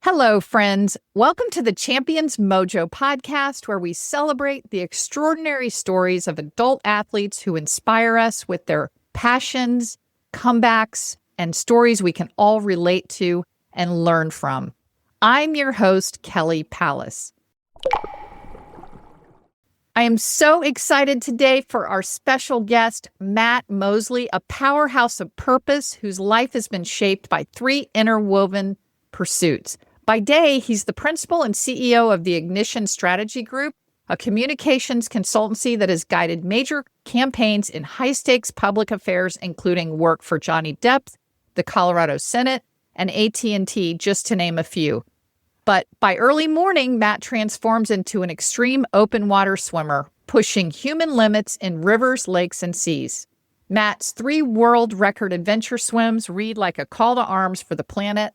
Hello, friends. Welcome to the Champions Mojo podcast, where we celebrate the extraordinary stories of adult athletes who inspire us with their passions, comebacks, and stories we can all relate to and learn from. I'm your host, Kelly Pallas. I am so excited today for our special guest, Matt Moseley, a powerhouse of purpose whose life has been shaped by three interwoven pursuits. By day, he's the principal and CEO of the Ignition Strategy Group, a communications consultancy that has guided major campaigns in high-stakes public affairs, including work for Johnny Depp, the Colorado Senate, and AT&T, just to name a few. But by early morning, Matt transforms into an extreme open water swimmer, pushing human limits in rivers, lakes, and seas. Matt's 3 world record adventure swims read like a call to arms for the planet.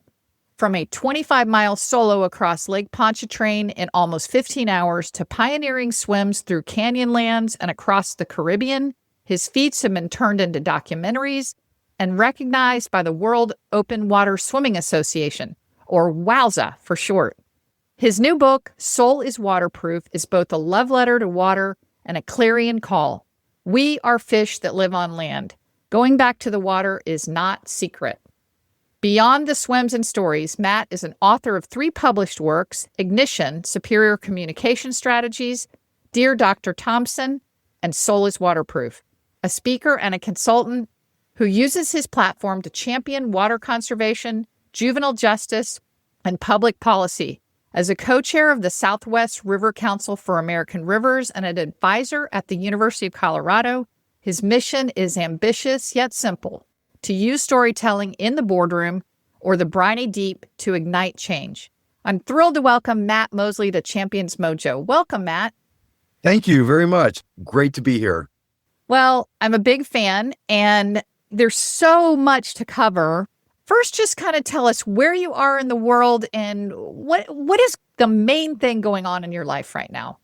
From a 25-mile solo across Lake Pontchartrain in almost 15 hours to pioneering swims through Canyonlands and across the Caribbean, his feats have been turned into documentaries and recognized by the World Open Water Swimming Association, or WOWSA for short. His new book, Soul is Waterproof, is both a love letter to water and a clarion call. We are fish that live on land. Going back to the water is not secret. Beyond the swims and stories, Matt is an author of 3 published works: Ignition, Superior Communication Strategies, Dear Dr. Thompson, and Soul is Waterproof, a speaker and a consultant who uses his platform to champion water conservation, juvenile justice, and public policy. As a co-chair of the Southwest River Council for American Rivers and an advisor at the University of Colorado, his mission is ambitious yet simple: to use storytelling in the boardroom or the briny deep to ignite change. I'm thrilled to welcome Matt Moseley to Champions Mojo. Welcome, Matt. Thank you very much. Great to be here. Well, I'm a big fan, and there's so much to cover. First, just kind of tell us where you are in the world and what is the main thing going on in your life right now?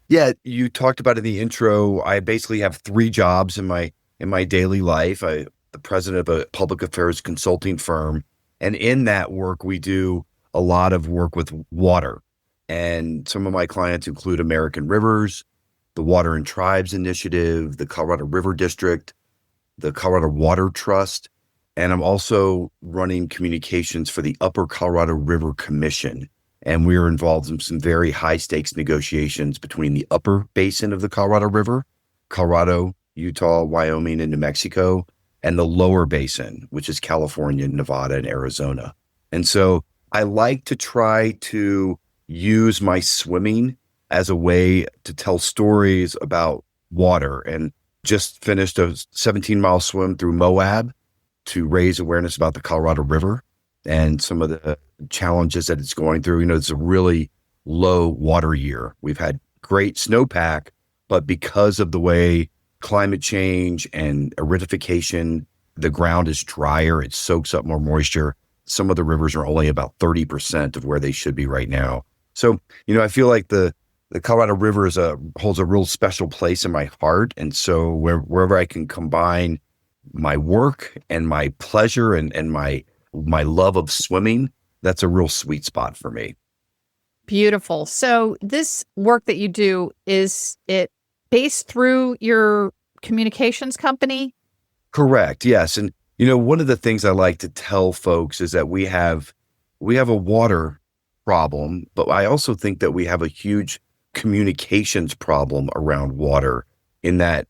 Yeah, you talked about in the intro, I basically have 3 jobs in my daily life. I'm the president of a public affairs consulting firm. And in that work, we do a lot of work with water. And some of my clients include American Rivers, the Water and Tribes Initiative, the Colorado River District, the Colorado Water Trust. And I'm also running communications for the Upper Colorado River Commission. And we are involved in some very high stakes negotiations between the upper basin of the Colorado River, Colorado, Utah, Wyoming, and New Mexico, and the lower basin, which is California, Nevada, and Arizona. And so I like to try to use my swimming as a way to tell stories about water, and just finished a 17-mile swim through Moab to raise awareness about the Colorado River and some of the challenges that it's going through. You know, it's a really low water year. We've had great snowpack, but because of the way climate change and aridification, the ground is drier, it soaks up more moisture. Some of the rivers are only about 30% of where they should be right now. So, you know, I feel like the Colorado River holds a real special place in my heart. And so wherever I can combine my work and my pleasure and my love of swimming, that's a real sweet spot for me. Beautiful. So this work that you do, is it based through your communications company? Correct. Yes. And, you know, one of the things I like to tell folks is that we have a water problem, but I also think that we have a huge communications problem around water, in that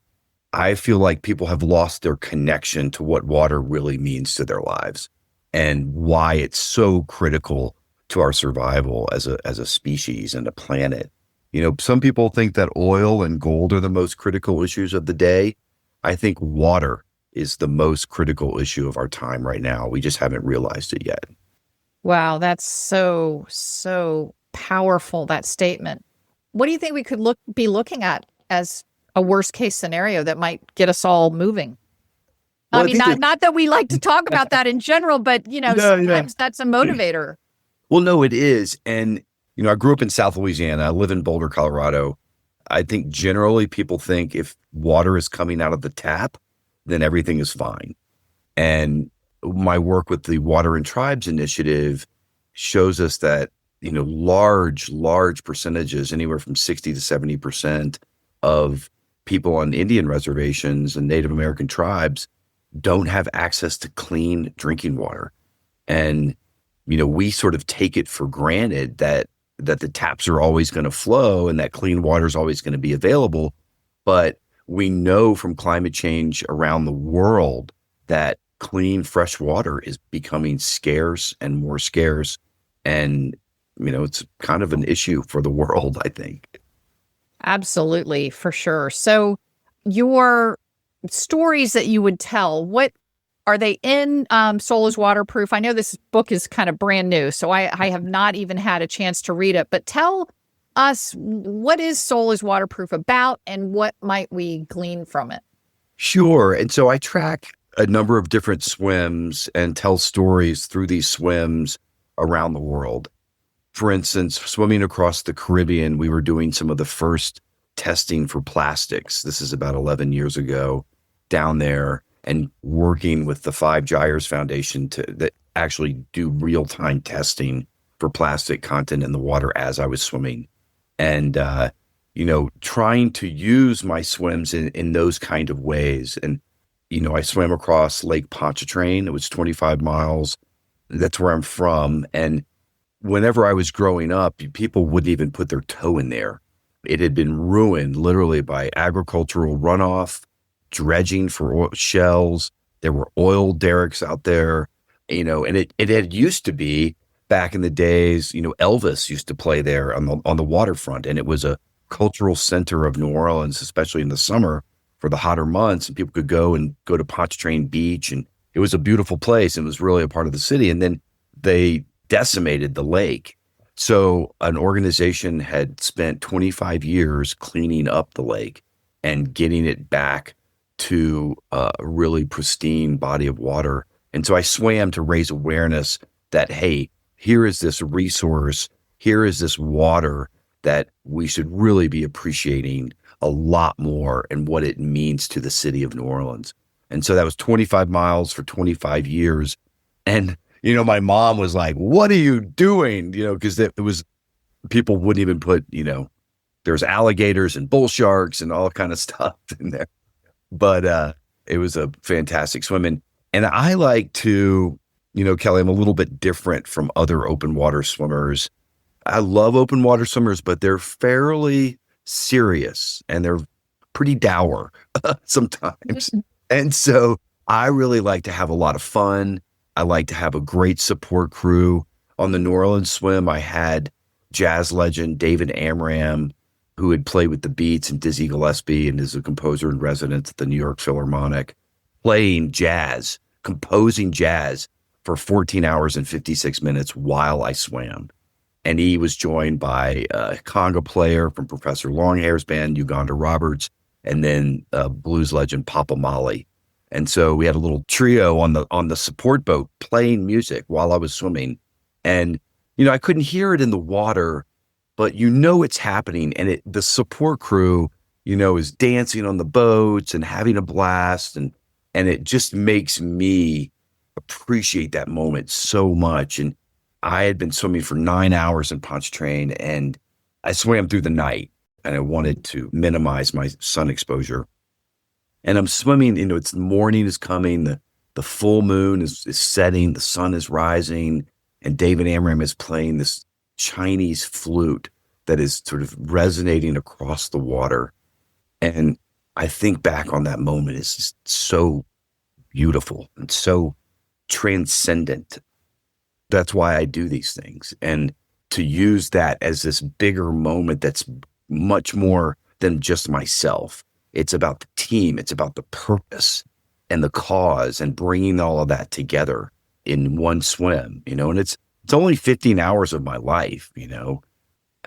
I feel like people have lost their connection to what water really means to their lives and why it's so critical to our survival as a species and a planet. You know, some people think that oil and gold are the most critical issues of the day. I think water is the most critical issue of our time right now. We just haven't realized it yet. Wow, that's so powerful, that statement. What do you think we could be looking at as a worst case scenario that might get us all moving? Well, I mean, not that we like to talk about that in general, but, you know, sometimes that's a motivator. Well, no, it is. And, you know, I grew up in South Louisiana. I live in Boulder, Colorado. I think generally people think if water is coming out of the tap, then everything is fine. And my work with the Water and Tribes Initiative shows us that, large percentages, anywhere from 60 to 70% of people on Indian reservations and Native American tribes don't have access to clean drinking water. And, we sort of take it for granted that the taps are always going to flow and that clean water is always going to be available. But we know from climate change around the world that clean, fresh water is becoming scarce and more scarce. And, it's kind of an issue for the world, I think. Absolutely, for sure. So your stories that you would tell, what are they in Soul is Waterproof? I know this book is kind of brand new, so I have not even had a chance to read it, but tell us, what is Soul is Waterproof about and what might we glean from it? Sure. And so I track a number of different swims and tell stories through these swims around the world. For instance, swimming across the Caribbean, we were doing some of the first testing for plastics. This is about 11 years ago down there, and working with the Five Gyres Foundation that actually do real-time testing for plastic content in the water as I was swimming. And, trying to use my swims in those kind of ways. And, I swam across Lake Pontchartrain. It was 25 miles. That's where I'm from. And whenever I was growing up, people wouldn't even put their toe in there. It had been ruined literally by agricultural runoff, dredging for oil shells. There were oil derricks out there, and it had used to be back in the days, Elvis used to play there on the waterfront, and it was a cultural center of New Orleans, especially in the summer for the hotter months, and people could go to Pontchartrain Beach, and it was a beautiful place and was really a part of the city. And then they decimated the lake. So an organization had spent 25 years cleaning up the lake and getting it back to a really pristine body of water. And so I swam to raise awareness that, hey, here is this resource, here is this water that we should really be appreciating a lot more and what it means to the city of New Orleans. And so that was 25 miles for 25 years. And my mom was like, "What are you doing?" Because it was, people wouldn't even put, there's alligators and bull sharks and all kind of stuff in there. But it was a fantastic swim. And I like to, Kelly, I'm a little bit different from other open water swimmers. I love open water swimmers, but they're fairly serious and they're pretty dour sometimes. And so I really like to have a lot of fun. I like to have a great support crew. On the New Orleans swim, I had jazz legend David Amram, who had played with the Beats and Dizzy Gillespie and is a composer in residence at the New York Philharmonic, playing jazz, composing jazz for 14 hours and 56 minutes while I swam. And he was joined by a conga player from Professor Longhair's band, Uganda Roberts, and then blues legend Papa Mali. And so we had a little trio on the support boat playing music while I was swimming. And, I couldn't hear it in the water, but it's happening. And the support crew, is dancing on the boats and having a blast. And it just makes me appreciate that moment so much. And I had been swimming for 9 hours in Pontchartrain, and I swam through the night, and I wanted to minimize my sun exposure. And I'm swimming, it's the morning is coming, the full moon is setting, the sun is rising, and David Amram is playing this Chinese flute that is sort of resonating across the water. And I think back on that moment, it's just so beautiful and so transcendent. That's why I do these things. And to use that as this bigger moment that's much more than just myself. It's about the team. It's about the purpose and the cause and bringing all of that together in one swim, and it's only 15 hours of my life,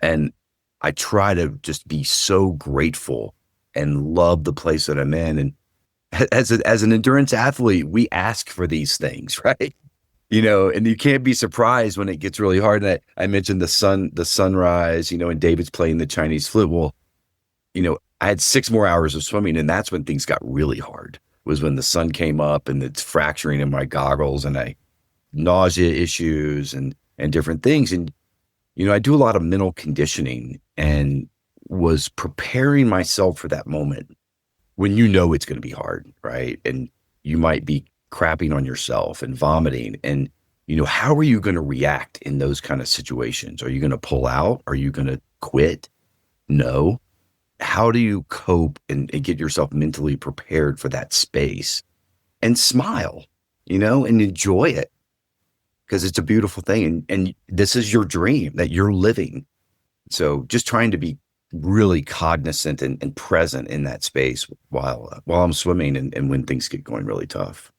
and I try to just be so grateful and love the place that I'm in. And as an endurance athlete, we ask for these things, right? And you can't be surprised when it gets really hard. And I mentioned the sunrise, and David's playing the Chinese flute. Well, I had 6 more hours of swimming, and that's when things got really hard, was when the sun came up and it's fracturing in my goggles and nausea issues. And and different things. And, I do a lot of mental conditioning and was preparing myself for that moment when it's going to be hard, right? And you might be crapping on yourself and vomiting. And, how are you going to react in those kind of situations? Are you going to pull out? Are you going to quit? No. How do you cope and get yourself mentally prepared for that space and smile, and enjoy it because it's a beautiful thing. And this is your dream that you're living. So just trying to be really cognizant and present in that space while I'm swimming and when things get going really tough.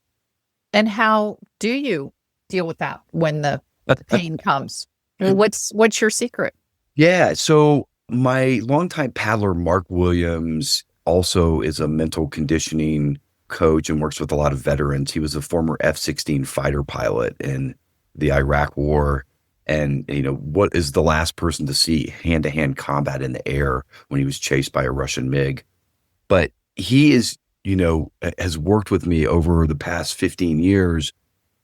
And how do you deal with that when the pain comes? What's your secret? Yeah. So my longtime paddler, Mark Williams, also is a mental conditioning coach and works with a lot of veterans. He was a former F-16 fighter pilot in the Iraq War. And, what is the last person to see hand-to-hand combat in the air when he was chased by a Russian MiG? But he is, has worked with me over the past 15 years,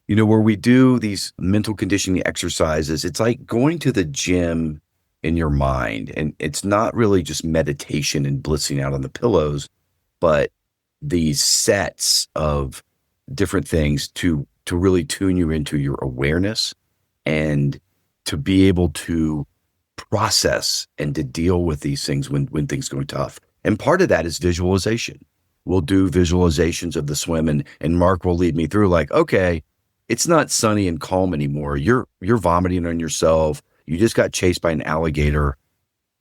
where we do these mental conditioning exercises. It's like going to the gym in your mind. And it's not really just meditation and blissing out on the pillows, but these sets of different things to really tune you into your awareness and to be able to process and to deal with these things when things go tough. And part of that is visualization. We'll do visualizations of the swim and Mark will lead me through like, okay, it's not sunny and calm anymore. You're vomiting on yourself. You just got chased by an alligator.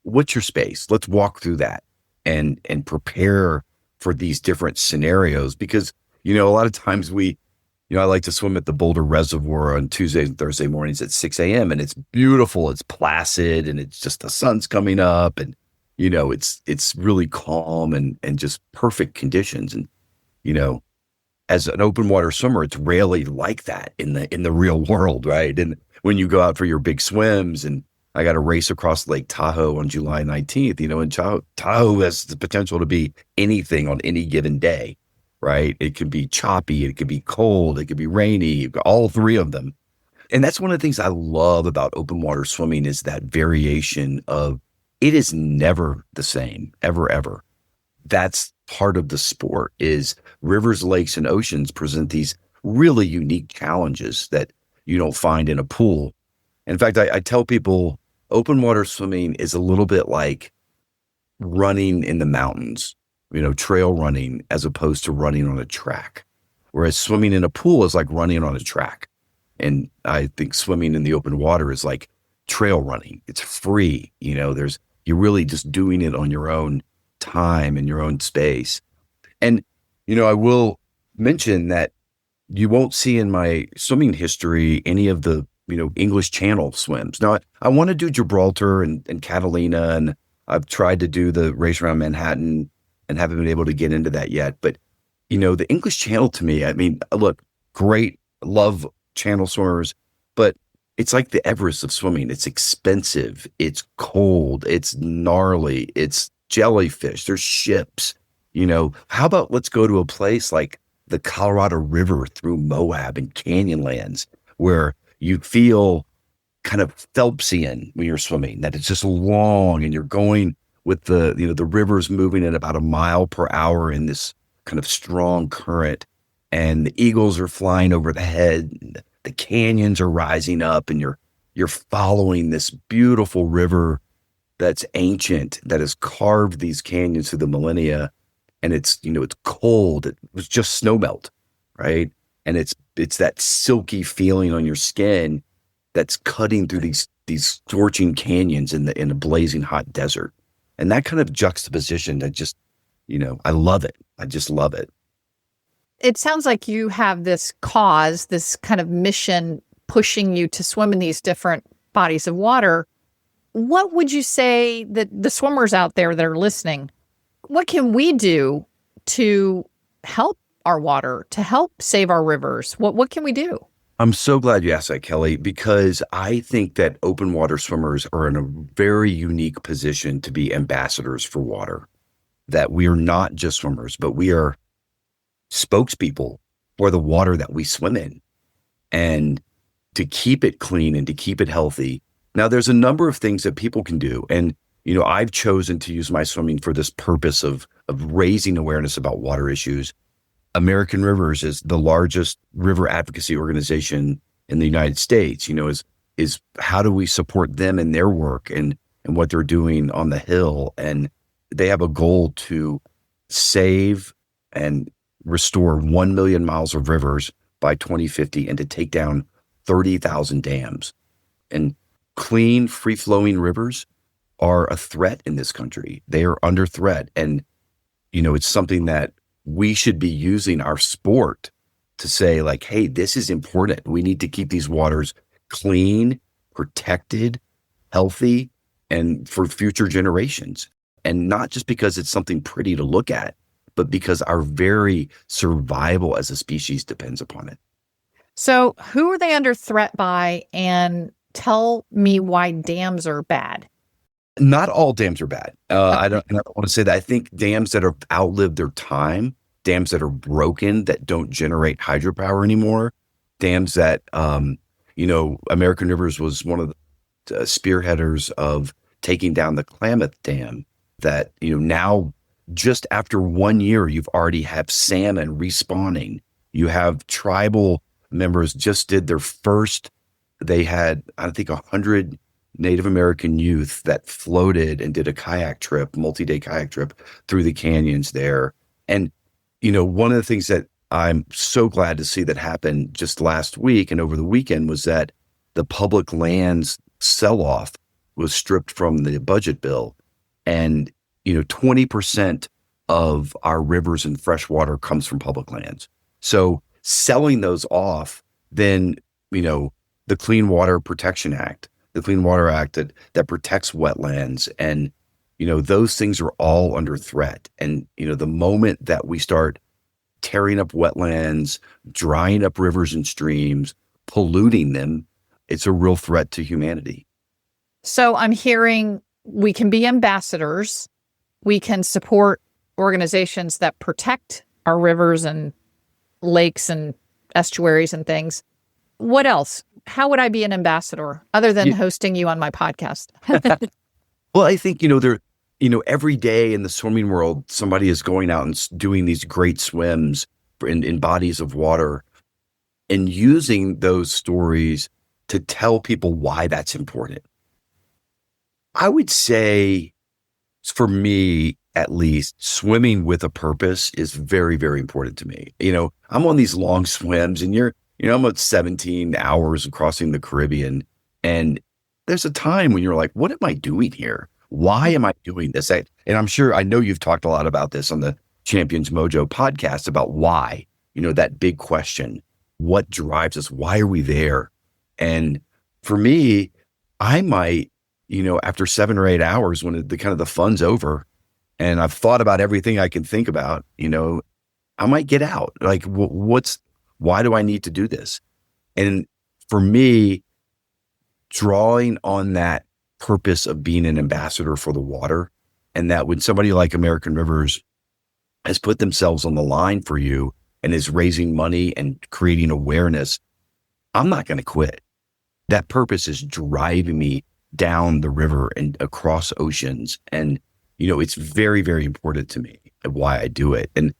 What's your space? Let's walk through that and prepare for these different scenarios because, a lot of times I like to swim at the Boulder Reservoir on Tuesdays and Thursday mornings at 6 a.m. and it's beautiful. It's placid and it's just the sun's coming up and, it's really calm and just perfect conditions. And, as an open water swimmer, it's rarely like that in the real world, right? And when you go out for your big swims, and I got a race across Lake Tahoe on July 19th, and Tahoe has the potential to be anything on any given day, right? It can be choppy, it could be cold, it could be rainy, all three of them. And that's one of the things I love about open water swimming is that variation of it is never the same, ever, ever. That's part of the sport is rivers, lakes, and oceans present these really unique challenges that you don't find in a pool. In fact, I tell people open water swimming is a little bit like running in the mountains, trail running as opposed to running on a track. Whereas swimming in a pool is like running on a track. And I think swimming in the open water is like trail running. It's free. You're really just doing it on your own time and your own space. And, I will mention that you won't see in my swimming history any of the, English Channel swims. Now, I want to do Gibraltar and Catalina, and I've tried to do the race around Manhattan and haven't been able to get into that yet. But, the English Channel to me, look, great, love channel swimmers, but it's like the Everest of swimming. It's expensive. It's cold. It's gnarly. It's jellyfish. There's ships. How about let's go to a place like the Colorado River through Moab and Canyonlands where you feel kind of Phelpsian when you're swimming, that it's just long and you're going with the river's moving at about 1 mile per hour in this kind of strong current and the eagles are flying over the head. The canyons are rising up and you're following this beautiful river that's ancient, that has carved these canyons through the millennia. And it's cold. It was just snow melt, right? And it's that silky feeling on your skin that's cutting through these scorching canyons in a blazing hot desert. And that kind of juxtaposition that just, I love it. I just love it. It sounds like you have this cause, this kind of mission pushing you to swim in these different bodies of water. What would you say that the swimmers out there that are listening, what can we do to help our water, to help save our rivers? What can we do? I'm so glad you asked that, Kelly, because I think that open water swimmers are in a very unique position to be ambassadors for water, that we are not just swimmers, but we are spokespeople for the water that we swim in. And to keep it clean and to keep it healthy. Now, there's a number of things that people can do. And, I've chosen to use my swimming for this purpose of raising awareness about water issues. American Rivers is the largest river advocacy organization in the United States, is how do we support them in their work and what they're doing on the Hill. And they have a goal to save and restore 1 million miles of rivers by 2050 and to take down 30,000 dams. And clean, free-flowing rivers are a threat in this country. They are under threat. And, it's something that we should be using our sport to say, like, hey, this is important. We need to keep these waters clean, protected, healthy, and for future generations. And not just because it's something pretty to look at, but because our very survival as a species depends upon it. So who are they under threat by? And tell me why dams are bad. Not all dams are bad. I don't want to say that. I think dams that have outlived their time, dams that are broken, that don't generate hydropower anymore, dams that, American Rivers was one of the spearheaders of taking down the Klamath Dam that, now just after 1 year, you've already have salmon respawning. You have tribal members just did their first, they had, I think, 100 Native American youth that floated and did a kayak trip, multi-day kayak trip through the canyons there. And, one of the things that I'm so glad to see that happened just last week and over the weekend was that the public lands sell-off was stripped from the budget bill. And, 20% of our rivers and fresh water comes from public lands. So selling those off, then, the Clean Water Protection Act, the Clean Water Act that protects wetlands. And, those things are all under threat. And, the moment that we start tearing up wetlands, drying up rivers and streams, polluting them, it's a real threat to humanity. So I'm hearing we can be ambassadors. We can support organizations that protect our rivers and lakes and estuaries and things. What else? How would I be an ambassador other than hosting you on my podcast? Well, I think, every day in the swimming world, somebody is going out and doing these great swims in bodies of water and using those stories to tell people why that's important. I would say, for me, at least, swimming with a purpose is very, very important to me. I'm on these long swims and I'm at 17 hours crossing the Caribbean. And there's a time when you're like, what am I doing here? Why am I doing this? And I know you've talked a lot about this on the Champions Mojo podcast about why, that big question, what drives us? Why are we there? And for me, I might, after 7 or 8 hours, when the fun's over and I've thought about everything I can think about, I might get out. Like, why do I need to do this? And for me, drawing on that purpose of being an ambassador for the water, and that when somebody like American Rivers has put themselves on the line for you and is raising money and creating awareness, I'm not going to quit. That purpose is driving me down the river and across oceans. And, it's very, very important to me why I do it. And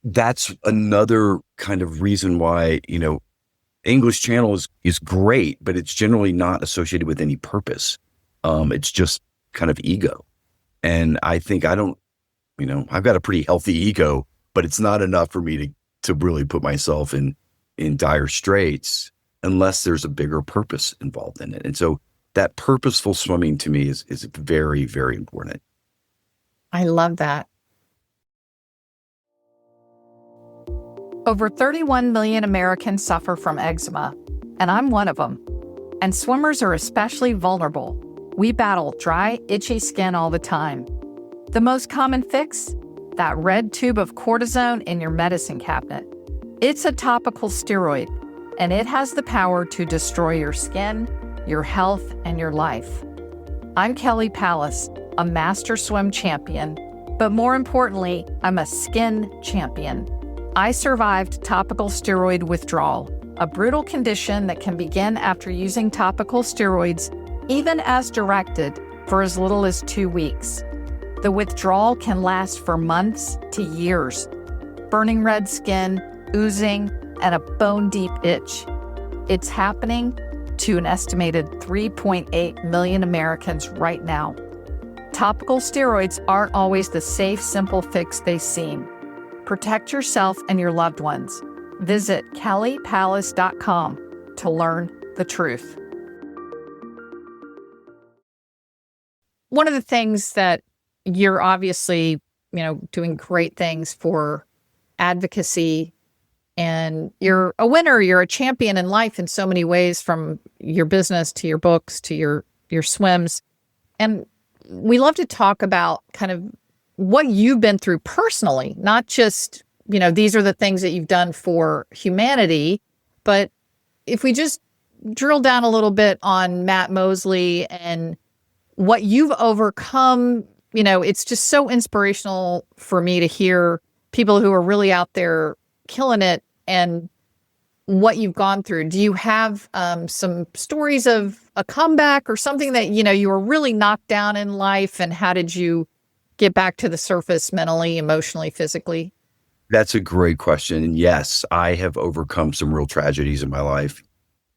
that's another kind of reason why, English Channel is great, but it's generally not associated with any purpose. It's just kind of ego. And I think I've got a pretty healthy ego, but it's not enough for me to really put myself in dire straits unless there's a bigger purpose involved in it. And so that purposeful swimming to me is very, very important. I love that. Over 31 million Americans suffer from eczema, and I'm one of them. And swimmers are especially vulnerable. We battle dry, itchy skin all the time. The most common fix? That red tube of cortisone in your medicine cabinet. It's a topical steroid, and it has the power to destroy your skin, your health, and your life. I'm Kelly Pallas, a master swim champion, but more importantly, I'm a skin champion. I survived topical steroid withdrawal, a brutal condition that can begin after using topical steroids, even as directed, for as little as 2 weeks. The withdrawal can last for months to years. Burning red skin, oozing, and a bone-deep itch. It's happening to an estimated 3.8 million Americans right now. Topical steroids aren't always the safe, simple fix they seem. Protect yourself and your loved ones. Visit kellypalace.com to learn the truth. One of the things that you're obviously, doing great things for advocacy, and you're a winner, you're a champion in life in so many ways, from your business to your books to your swims. And we love to talk about kind of what you've been through personally, not just, these are the things that you've done for humanity, but if we just drill down a little bit on Matt Moseley and what you've overcome, it's just so inspirational for me to hear people who are really out there killing it and what you've gone through. Do you have some stories of a comeback or something that, you were really knocked down in life, and how did you get back to the surface mentally, emotionally, physically? That's a great question. And yes, I have overcome some real tragedies in my life.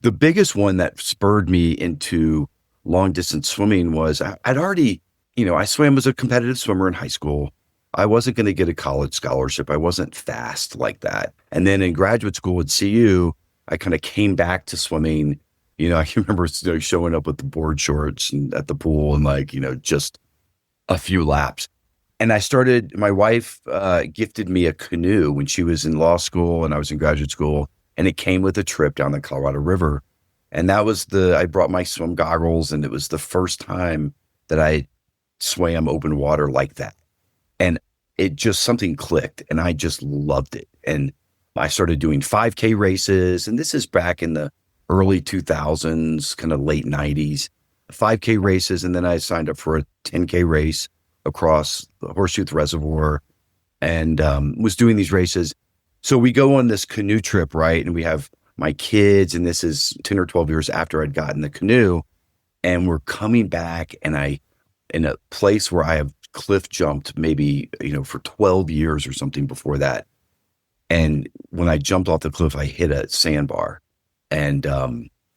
The biggest one that spurred me into long distance swimming was I'd already, I swam as a competitive swimmer in high school. I wasn't going to get a college scholarship. I wasn't fast like that. And then in graduate school at CU, I kind of came back to swimming. I can remember showing up with the board shorts and at the pool and just a few laps. And my wife gifted me a canoe when she was in law school and I was in graduate school. And it came with a trip down the Colorado River. And that was I brought my swim goggles, and it was the first time that I swam open water like that. And it just, something clicked, and I just loved it. And I started doing 5K races, and this is back in the early 2000s, kind of late 90s, 5K races. And then I signed up for a 10K race across the Horseshoe Reservoir and was doing these races. So we go on this canoe trip, right? And we have my kids, and this is 10 or 12 years after I'd gotten the canoe, and we're coming back, and in a place where I have cliff jumped maybe, for 12 years or something before that. And when I jumped off the cliff, I hit a sandbar and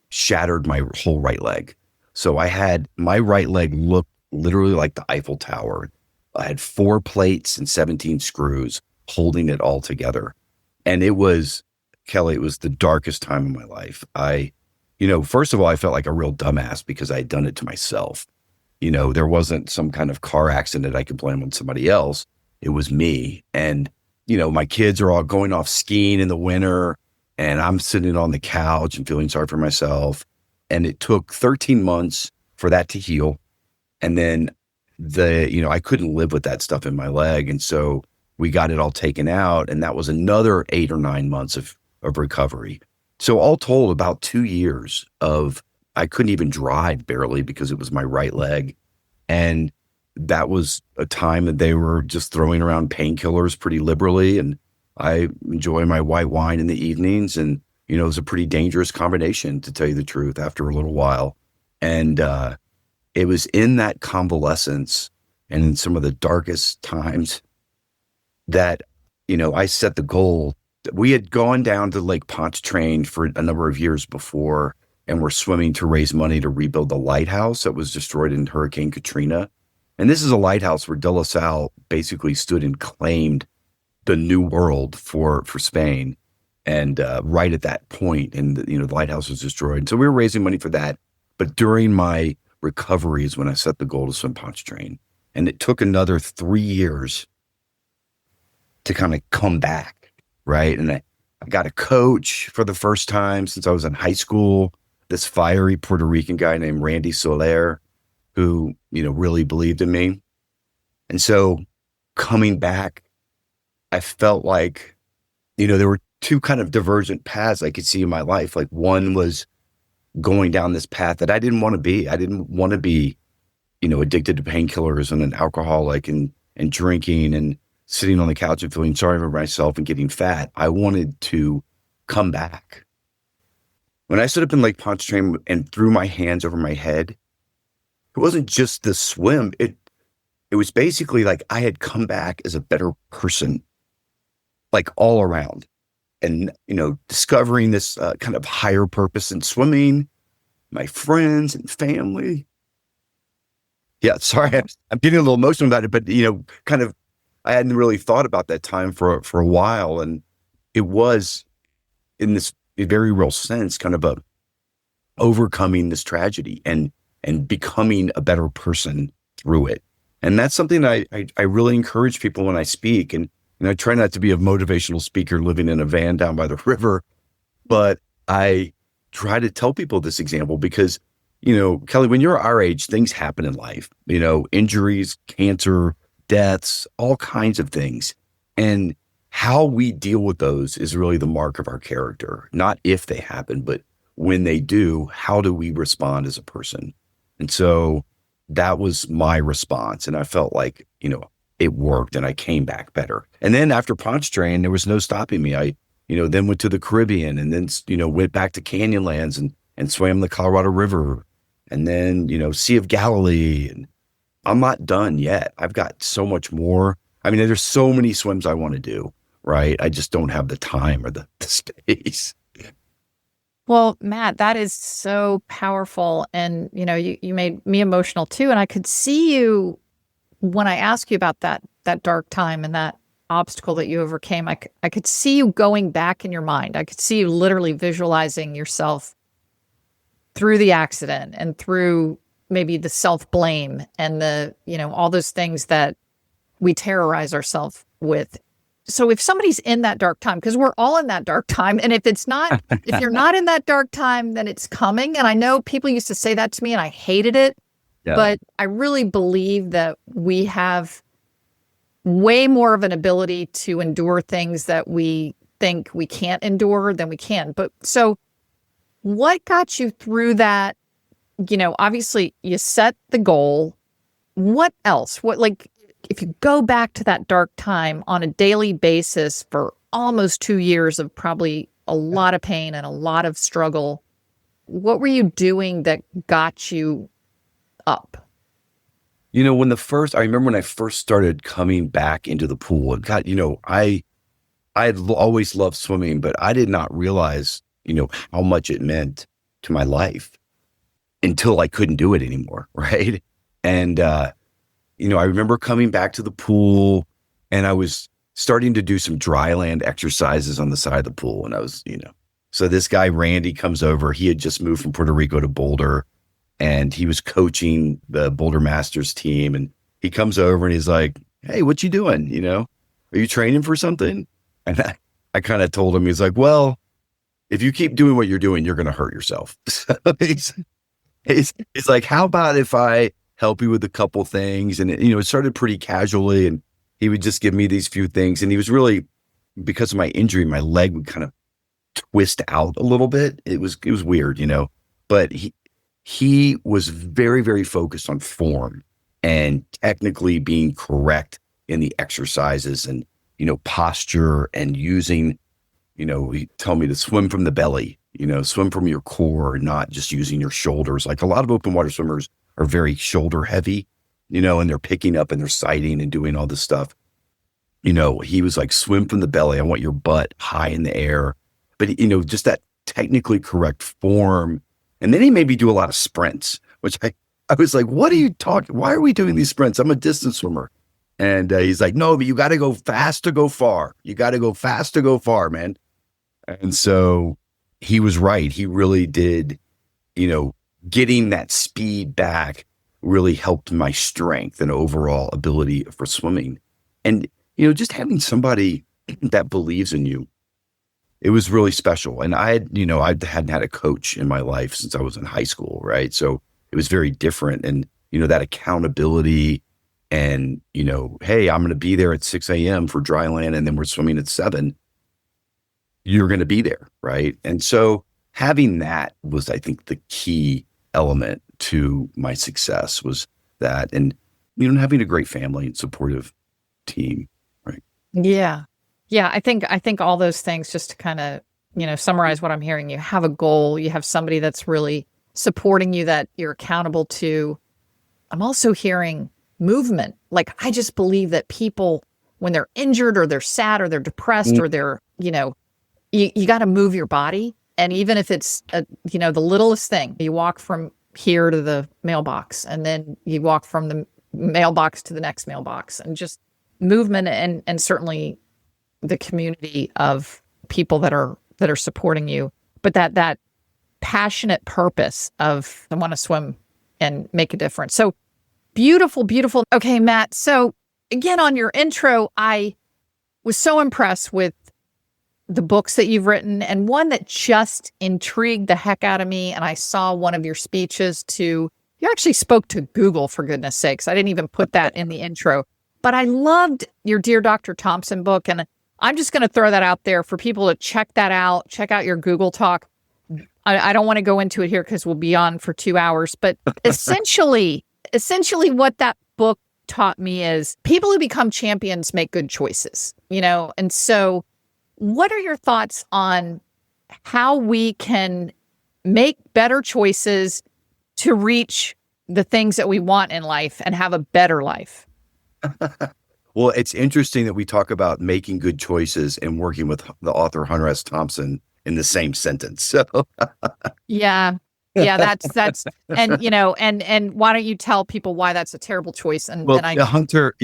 shattered my whole right leg. So I had my right leg looked literally like the Eiffel Tower. I had 4 plates and 17 screws holding it all together. And it was, Kelly, it was the darkest time of my life. First of all, I felt like a real dumbass because I had done it to myself. There wasn't some kind of car accident I could blame on somebody else. It was me. And, my kids are all going off skiing in the winter, and I'm sitting on the couch and feeling sorry for myself. And it took 13 months for that to heal. And then I couldn't live with that stuff in my leg. And so we got it all taken out. And that was another 8 or 9 months of recovery. So all told, about 2 years I couldn't even drive barely because it was my right leg. And that was a time that they were just throwing around painkillers pretty liberally. And I enjoy my white wine in the evenings. And, it was a pretty dangerous combination, to tell you the truth, after a little while. And it was in that convalescence and in some of the darkest times that, I set the goal. We had gone down to Lake Pontchartrain for a number of years before, and we're swimming to raise money to rebuild the lighthouse that was destroyed in Hurricane Katrina. And this is a lighthouse where De La Salle basically stood and claimed the new world for Spain. And right at that point, and the lighthouse was destroyed. So we were raising money for that. But during my recovery is when I set the goal to swim Pontchartrain. And it took another 3 years to kind of come back, right? And I got a coach for the first time since I was in high school, this fiery Puerto Rican guy named Randy Soler, who, really believed in me. And so coming back, I felt like, there were 2 kind of divergent paths I could see in my life. Like, one was going down this path that I didn't want to be. I didn't want to be, addicted to painkillers and an alcoholic and drinking and sitting on the couch and feeling sorry for myself and getting fat. I wanted to come back When I stood up in Lake Pontchartrain and threw my hands over my head, it wasn't just the swim. It was basically like I had come back as a better person, like all around. And, discovering this kind of higher purpose in swimming, my friends and family. Yeah, sorry, I'm getting a little emotional about it, but, kind of, I hadn't really thought about that time for a while. And it was, in this very real sense, kind of overcoming this tragedy and becoming a better person through it. And that's something I really encourage people when I speak. And I try not to be a motivational speaker living in a van down by the river, but I try to tell people this example because, Kelly, when you're our age, things happen in life, injuries, cancer, deaths, all kinds of things. And how we deal with those is really the mark of our character, not if they happen, but when they do, how do we respond as a person? And so that was my response. And I felt like, it worked and I came back better. And then after Pontchartrain, there was no stopping me. I, then went to the Caribbean and then, went back to Canyonlands and swam the Colorado River and then, Sea of Galilee. And I'm not done yet. I've got so much more. I mean, there's so many swims I want to do, right? I just don't have the time or the space. Well, Matt, that is so powerful. And, you made me emotional too. And I could see you when I asked you about that dark time and that obstacle that you overcame. I could see you going back in your mind. I could see you literally visualizing yourself through the accident and through maybe the self-blame and the, all those things that we terrorize ourselves with. So if somebody's in that dark time, because we're all in that dark time, and if you're not in that dark time, then it's coming. And I know people used to say that to me and I hated it, but I really believe that we have way more of an ability to endure things that we think we can't endure than we can. But so what got you through that? Obviously you set the goal. What else? If you go back to that dark time on a daily basis for almost 2 years of probably a lot of pain and a lot of struggle, what were you doing that got you up? I remember when I first started coming back into the pool, and God, I had always loved swimming, but I did not realize, how much it meant to my life until I couldn't do it anymore. Right. And, I remember coming back to the pool and I was starting to do some dry land exercises on the side of the pool. And I was, so this guy, Randy, comes over. He had just moved from Puerto Rico to Boulder and he was coaching the Boulder Masters team. And he comes over and he's like, "Hey, what you doing? Are you training for something?" And I kind of told him, he's like, "Well, if you keep doing what you're doing, you're going to hurt yourself." So he's like, "How about if I help you with a couple things?" And it started pretty casually and he would just give me these few things. And he was really, because of my injury, my leg would kind of twist out a little bit. It was weird, but he was very, very focused on form and technically being correct in the exercises and, posture and using, he told me to swim from the belly, swim from your core, not just using your shoulders. Like a lot of open water swimmers are very shoulder heavy, and they're picking up and they're sighting and doing all this stuff. He was like, swim from the belly. I want your butt high in the air. But, just that technically correct form. And then he made me do a lot of sprints, which I was like, "What are you talking? Why are we doing these sprints? I'm a distance swimmer." And he's like, "No, but you got to go fast to go far. You got to go fast to go far, man." And so he was right. He really did, getting that speed back really helped my strength and overall ability for swimming. And, just having somebody that believes in you, it was really special. And I hadn't had a coach in my life since I was in high school. Right. So it was very different. And, that accountability and, "Hey, I'm going to be there at 6 a.m. for dry land. And then we're swimming at 7. You're going to be there." Right. And so having that was, I think, the key element to my success was that. And, having a great family and supportive team. Right. Yeah. Yeah. I think all those things just to kind of summarize what I'm hearing, you have a goal, you have somebody that's really supporting you, that you're accountable to. I'm also hearing movement. Like, I just believe that people, when they're injured or they're sad or they're depressed or they're, you got to move your body. And even if it's, the littlest thing, you walk from here to the mailbox, and then you walk from the mailbox to the next mailbox, and just movement, and certainly the community of people that are supporting you, but that passionate purpose of, I want to swim and make a difference. So beautiful, beautiful. Okay, Matt. So again, on your intro, I was so impressed with the books that you've written, and one that just intrigued the heck out of me. And I saw one of your speeches you actually spoke to Google, for goodness sakes. I didn't even put that in the intro, but I loved your Dear Dr. Thompson book. And I'm just going to throw that out there for people to check that out. Check out your Google talk. I don't want to go into it here because we'll be on for 2 hours, but essentially what that book taught me is people who become champions make good choices, and so what are your thoughts on how we can make better choices to reach the things that we want in life and have a better life? Well, it's interesting that we talk about making good choices and working with the author Hunter S. Thompson in the same sentence. So yeah, that's and why don't you tell people why that's a terrible choice? Hunter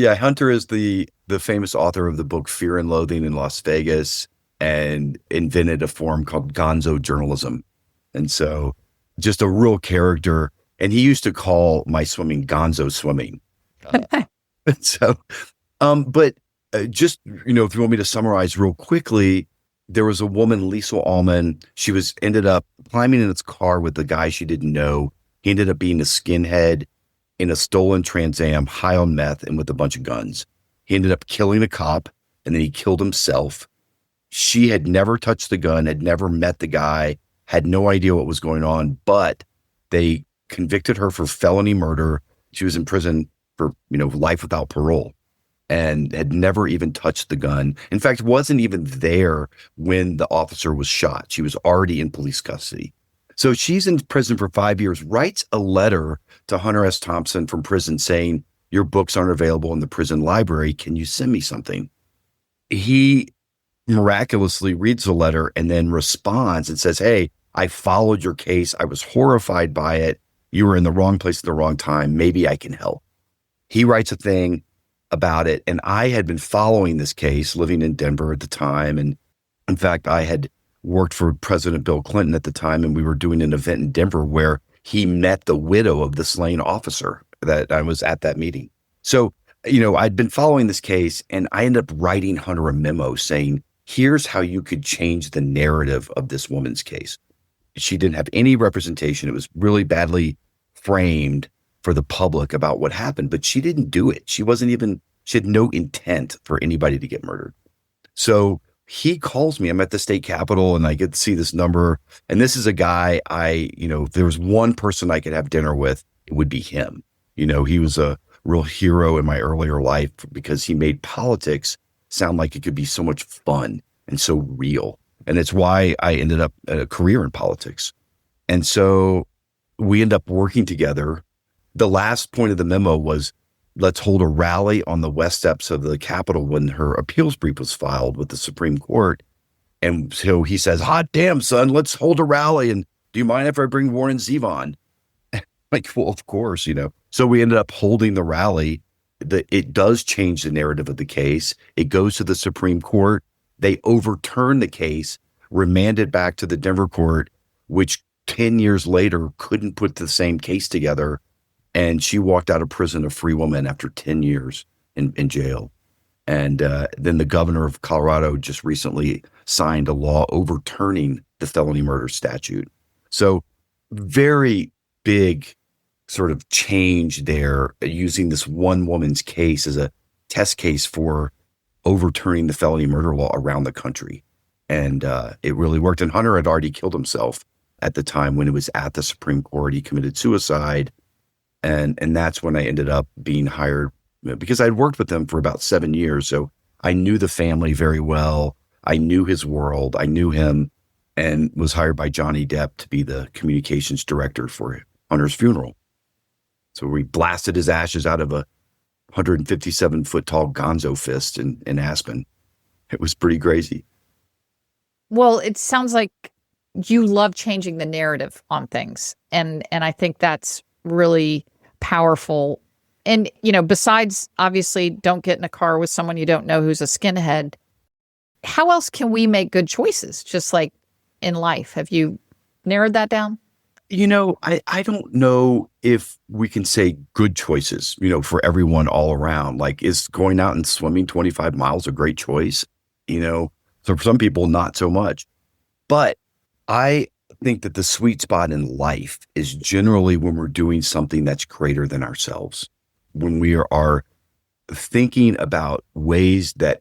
is the famous author of the book Fear and Loathing in Las Vegas, and invented a form called gonzo journalism. And so just a real character. And he used to call my swimming gonzo swimming. Just, if you want me to summarize real quickly, there was a woman, Lisa Allman. She ended up climbing in its car with the guy she didn't know. He ended up being a skinhead in a stolen Trans Am, high on meth and with a bunch of guns. He ended up killing a cop, and then he killed himself. She had never touched the gun, had never met the guy, had no idea what was going on, but they convicted her for felony murder. She was in prison for, life without parole, and had never even touched the gun. In fact, wasn't even there when the officer was shot. She was already in police custody. So she's in prison for 5 years, writes a letter to Hunter S. Thompson from prison saying, your books aren't available in the prison library. Can you send me something? He miraculously reads the letter and then responds and says, hey, I followed your case. I was horrified by it. You were in the wrong place at the wrong time. Maybe I can help. He writes a thing about it. And I had been following this case, living in Denver at the time. And in fact, I had worked for President Bill Clinton at the time, and we were doing an event in Denver where he met the widow of the slain officer that I was at that meeting. So, I'd been following this case, and I ended up writing Hunter a memo saying, here's how you could change the narrative of this woman's case. She didn't have any representation. It was really badly framed for the public about what happened, but she didn't do it. She had no intent for anybody to get murdered. So he calls me. I'm at the state capitol, and I get to see this number. And this is a guy if there was one person I could have dinner with, it would be him. He was a real hero in my earlier life because he made politics sound like it could be so much fun and so real. And it's why I ended up a career in politics. And so we end up working together. The last point of the memo was, let's hold a rally on the west steps of the Capitol when her appeals brief was filed with the Supreme Court. And so he says, hot damn, son, let's hold a rally. And do you mind if I bring Warren Zevon? Like, well, of course, So we ended up holding the rally. It does change the narrative of the case. It goes to the Supreme Court. They overturn the case, remand it back to the Denver court, which 10 years later couldn't put the same case together. And she walked out of prison a free woman after 10 years in jail. And then the governor of Colorado just recently signed a law overturning the felony murder statute. So very big sort of change there, using this one woman's case as a test case for overturning the felony murder law around the country. And it really worked. And Hunter had already killed himself at the time when it was at the Supreme Court. He committed suicide. And that's when I ended up being hired, because I'd worked with them for about 7 years. So I knew the family very well. I knew his world. I knew him. and was hired by Johnny Depp to be the communications director for Hunter's funeral. So we blasted his ashes out of a 157-foot tall gonzo fist in Aspen. It was pretty crazy. Well, it sounds like you love changing the narrative on things. And I think that's really powerful. And, besides obviously don't get in a car with someone you don't know who's a skinhead, how else can we make good choices? Just like in life. Have you narrowed that down? I don't know if we can say good choices, for everyone all around. Like, is going out and swimming 25 miles a great choice? So for some people, not so much. But I think that the sweet spot in life is generally when we're doing something that's greater than ourselves, when we are thinking about ways that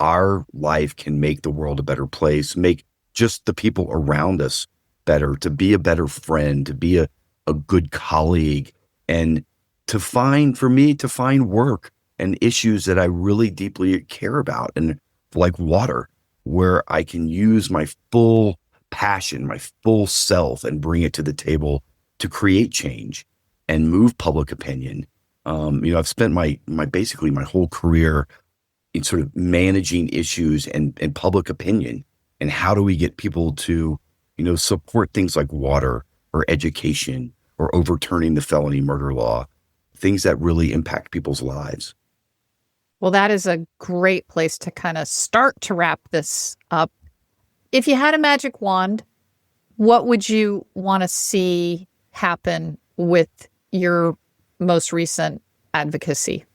our life can make the world a better place, make just the people around us better, to be a better friend, to be a good colleague, and for me to find work and issues that I really deeply care about, and like water, where I can use my full passion, my full self, and bring it to the table to create change and move public opinion. I've spent basically my whole career in sort of managing issues and public opinion, and how do we get people to support things like water or education or overturning the felony murder law, things that really impact people's lives. Well, that is a great place to kind of start to wrap this up. If you had a magic wand, what would you want to see happen with your most recent advocacy?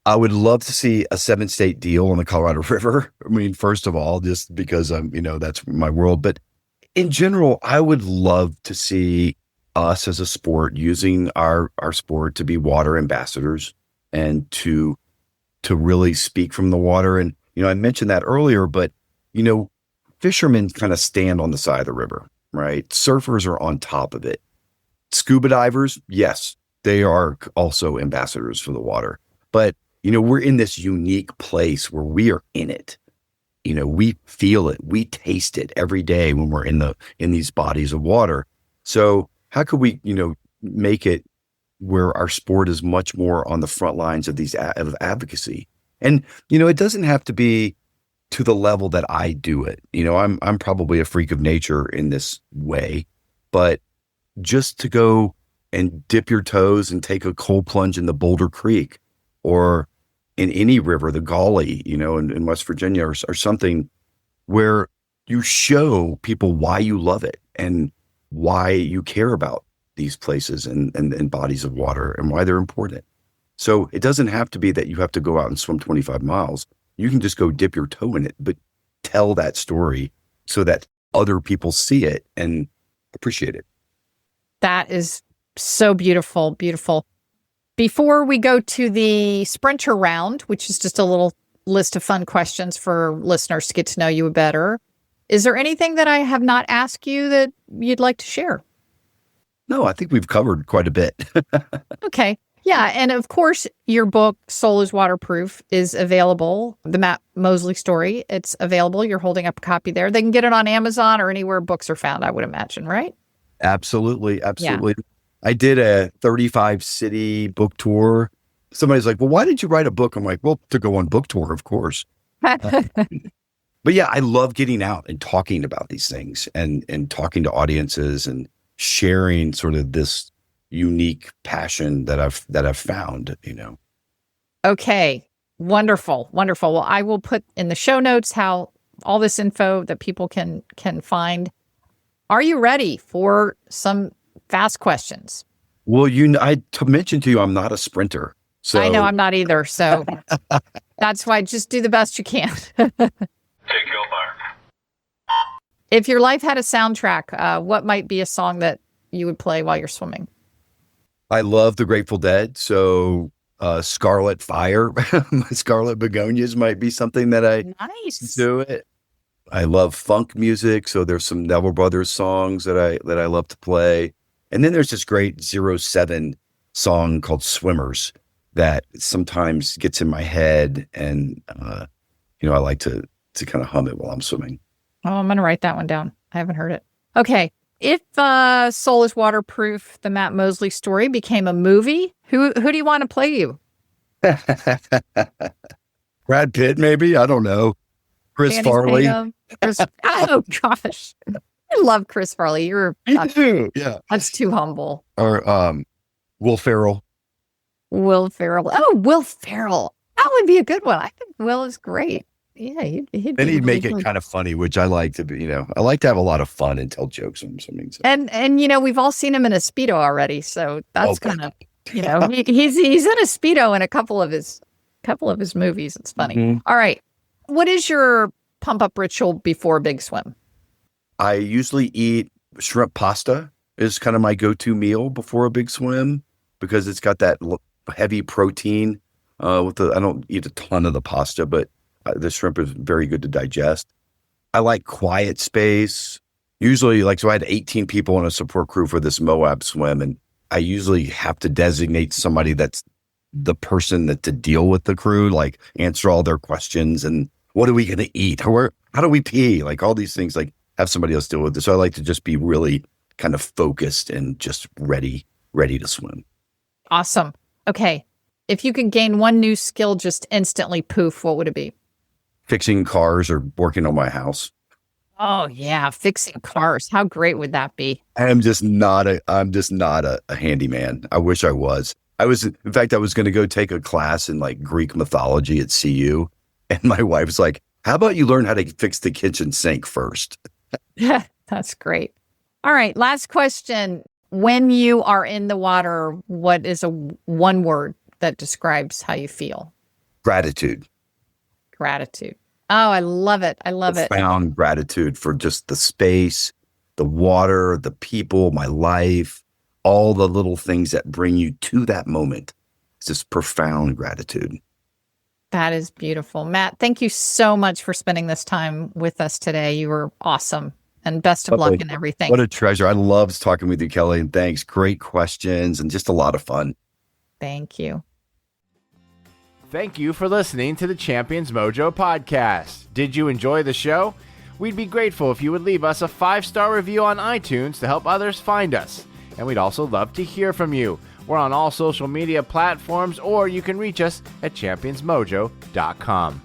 I would love to see a 7-state deal on the Colorado River. I mean, first of all, just because that's my world. But in general, I would love to see us as a sport using our sport to be water ambassadors and to really speak from the water. And, I mentioned that earlier, but, fishermen kind of stand on the side of the river, right? Surfers are on top of it. Scuba divers, yes, they are also ambassadors for the water. But, we're in this unique place where we are in it. We feel it, we taste it every day when we're in these bodies of water. So how could we, make it where our sport is much more on the front lines of these of advocacy? And, it doesn't have to be to the level that I do it. I'm probably a freak of nature in this way, but just to go and dip your toes and take a cold plunge in the Boulder Creek, or in any river, the Gauley, in West Virginia, or something where you show people why you love it and why you care about these places and bodies of water and why they're important. So it doesn't have to be that you have to go out and swim 25 miles. You can just go dip your toe in it, but tell that story so that other people see it and appreciate it. That is so beautiful, beautiful. Before we go to the sprinter round, which is just a little list of fun questions for listeners to get to know you better, is there anything that I have not asked you that you'd like to share? No, I think we've covered quite a bit. Okay. Yeah. And of course, your book, Soul is Waterproof, is available. The Matt Moseley story, it's available. You're holding up a copy there. They can get it on Amazon or anywhere books are found, I would imagine, right? Absolutely. Absolutely. Yeah. I did a 35-city book tour. Somebody's like, well, why did you write a book? I'm like, well, to go on book tour, of course. But yeah, I love getting out and talking about these things and talking to audiences and sharing sort of this unique passion that I've found, Okay. Wonderful. Wonderful. Well, I will put in the show notes how all this info that people can find. Are you ready for some fast questions? Well, I mentioned to you, I'm not a sprinter. So I know I'm not either. So that's why just do the best you can. Take your mark. If your life had a soundtrack, what might be a song that you would play while you're swimming? I love the Grateful Dead. So Scarlet Fire, Scarlet Begonias might be something that I do it. I love funk music. So there's some Neville Brothers songs that I love to play. And then there's this great 07 song called Swimmers that sometimes gets in my head. And, I like to kind of hum it while I'm swimming. Oh, I'm going to write that one down. I haven't heard it. Okay. If Soul is Waterproof, the Matt Moseley story became a movie, who do you want to play you? Brad Pitt, maybe? I don't know. Chris Channing Farley. Tatum? Oh, gosh. I love Chris Farley. Yeah. That's too humble. Or Will Ferrell. Will Ferrell. Oh, Will Ferrell. That would be a good one. I think Will is great. Yeah, he'd Then he'd make it good. kind of funny, which I like to be, I like to have a lot of fun and tell jokes on something. So. And we've all seen him in a Speedo already, so that's kind of he's in a Speedo in a couple of his movies. It's funny. Mm-hmm. All right. What is your pump up ritual before a big swim? I usually eat shrimp pasta is kind of my go-to meal before a big swim because it's got that heavy protein. I don't eat a ton of the pasta, but the shrimp is very good to digest. I like quiet space. Usually, so I had 18 people in a support crew for this Moab swim, and I usually have to designate somebody that's the person to deal with the crew, answer all their questions and what are we going to eat? How do we pee? All these things, have somebody else deal with this. So I like to just be really kind of focused and just ready to swim. Awesome. Okay. If you could gain one new skill just instantly, poof, what would it be? Fixing cars or working on my house. Oh yeah, fixing cars. How great would that be? I'm just not a handyman. I wish I was. In fact, I was going to go take a class in Greek mythology at CU, and my wife's like, "How about you learn how to fix the kitchen sink first?" Yeah, that's great. All right, last question. When you are in the water, what is one word that describes how you feel? Gratitude. Gratitude. Oh, I love it. I love it. Profound gratitude for just the space, the water, the people, my life, all the little things that bring you to that moment. It's just profound gratitude. That is beautiful. Matt, thank you so much for spending this time with us today. You were awesome. And best of luck in everything. What a treasure. I loved talking with you, Kelly. And thanks. Great questions and just a lot of fun. Thank you. Thank you for listening to the Champions Mojo podcast. Did you enjoy the show? We'd be grateful if you would leave us a 5-star review on iTunes to help others find us. And we'd also love to hear from you. We're on all social media platforms, or you can reach us at championsmojo.com.